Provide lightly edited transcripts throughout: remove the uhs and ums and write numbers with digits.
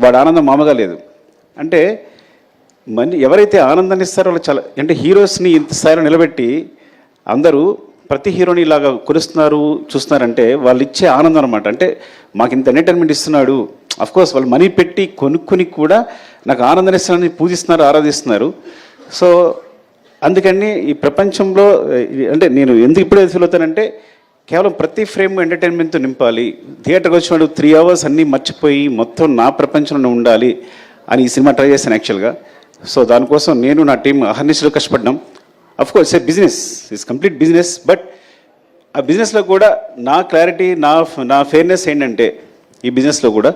వాడు ఆనందం మామూలుగా లేదు. అంటే ఎవరైతే ఆనందాన్ని ఇస్తారో వాళ్ళు చాలా, అంటే హీరోస్ని ఇంత స్థాయిలో నిలబెట్టి అందరూ ప్రతి హీరోని ఇలాగా కొలుస్తున్నారు చూస్తున్నారంటే వాళ్ళు ఇచ్చే ఆనందం అనమాట. అంటే మాకు ఇంత ఎంటర్టైన్మెంట్ ఇస్తున్నాడు, అఫ్కోర్స్ వాళ్ళు మనీ పెట్టి కొనుక్కొని కూడా నాకు ఆనందాన్ని ఇస్తున్నారని పూజిస్తున్నారు, ఆరాధిస్తున్నారు. సో అందుకని ఈ ప్రపంచంలో అంటే నేను ఎందుకు ఇప్పుడే ఫీల్ అవుతానంటే కేవలం ప్రతి ఫ్రేమ్ ఎంటర్టైన్మెంట్తో నింపాలి. థియేటర్కి వచ్చినప్పుడు 3 hours అన్నీ మర్చిపోయి మొత్తం నా ప్రపంచంలో ఉండాలి అని ఈ సినిమా ట్రై చేశాను యాక్చువల్గా. సో దానికోసం నేను నా టీం అహర్నిశలు కష్టపడ్డాం. Of course A business, it's complete business. But ఆ బిజినెస్లో కూడా నా క్లారిటీ, నా ఫెయిర్నెస్ ఏంటంటే ఈ బిజినెస్లో కూడా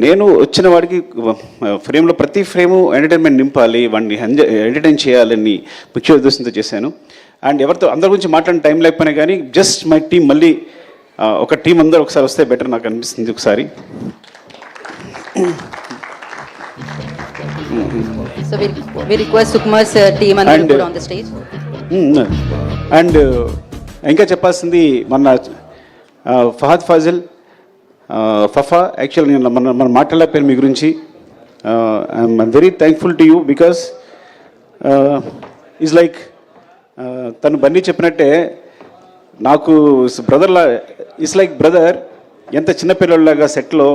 నేను వచ్చిన వాడికి ఫ్రేమ్లో ప్రతి ఫ్రేము ఎంటర్టైన్మెంట్ నింపాలి, వాడిని ఎంటర్టైన్ చేయాలని ముఖ్య ఉద్దేశంతో చేశాను. అండ్ ఎవరితో అందరి గురించి మాట్లాడిన టైం లేకపోయినా కానీ జస్ట్ మై టీం మళ్ళీ ఒక టీం అందరూ ఒకసారి వస్తే బెటర్ నాకు అనిపిస్తుంది ఒకసారి. So we request Sukumar's team and put on the stage. And ఇంకా చెప్పాల్సింది మన ఫహద్ ఫాజిల్, ఫఫా. యాక్చువల్ నేను మనం మాట్లాడలేకపోయాను మీ గురించి. I'm very thankful to you because is like తను బన్నీ చెప్పినట్టే నాకు బ్రదర్లా, ఇట్స్ లైక్ బ్రదర్. ఎంత చిన్నపిల్లలాగా సెట్లో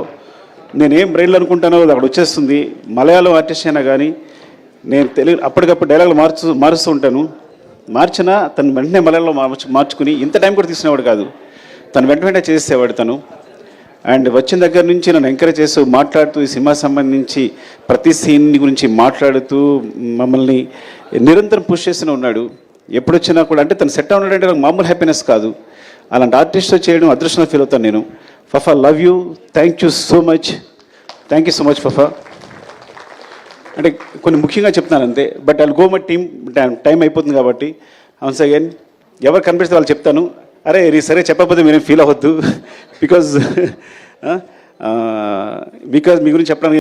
నేనేం బ్రెయిన్లో అనుకుంటానో అది అక్కడ వచ్చేస్తుంది. మలయాళం ఆర్టిస్ట్ అయినా కానీ నేను తెలుగు అప్పటికప్పుడు డైలాగులు మారుస్తూ ఉంటాను. మార్చినా తను వెంటనే మలయాళంలో మార్చుకుని ఇంత టైం కూడా తీసుకునేవాడు కాదు, తను వెంటనే చేసేవాడు తను. అండ్ వచ్చిన దగ్గర నుంచి నన్ను ఎంకరేజ్ చేస్తూ మాట్లాడుతూ ఈ సినిమా సంబంధించి ప్రతి సీన్ గురించి మాట్లాడుతూ మమ్మల్ని నిరంతరం పుష్ చేస్తూనే ఉన్నాడు. ఎప్పుడు వచ్చినా కూడా అంటే తను సెట్ ఉన్నాడంటే నాకు మామూలు హ్యాపీనెస్ కాదు. అలాంటి ఆర్టిస్ట్తో చేయడం అదృష్టంగా ఫీల్ అవుతాను నేను. Fafa, love you, thank you so much Fafa. అంటే కొన్ని ముఖ్యంగా చెప్తున్నాను అంతే. But I'll go my team, time అయిపోతుంది కాబట్టి వన్స్ అగైన్ ఎవరు కనిపిస్తే వాళ్ళు చెప్తాను. అరే సరే చెప్పకపోతే మీరేం ఫీల్ అవ్వద్దు. బికాజ్ మీ గురించి చెప్పడానికి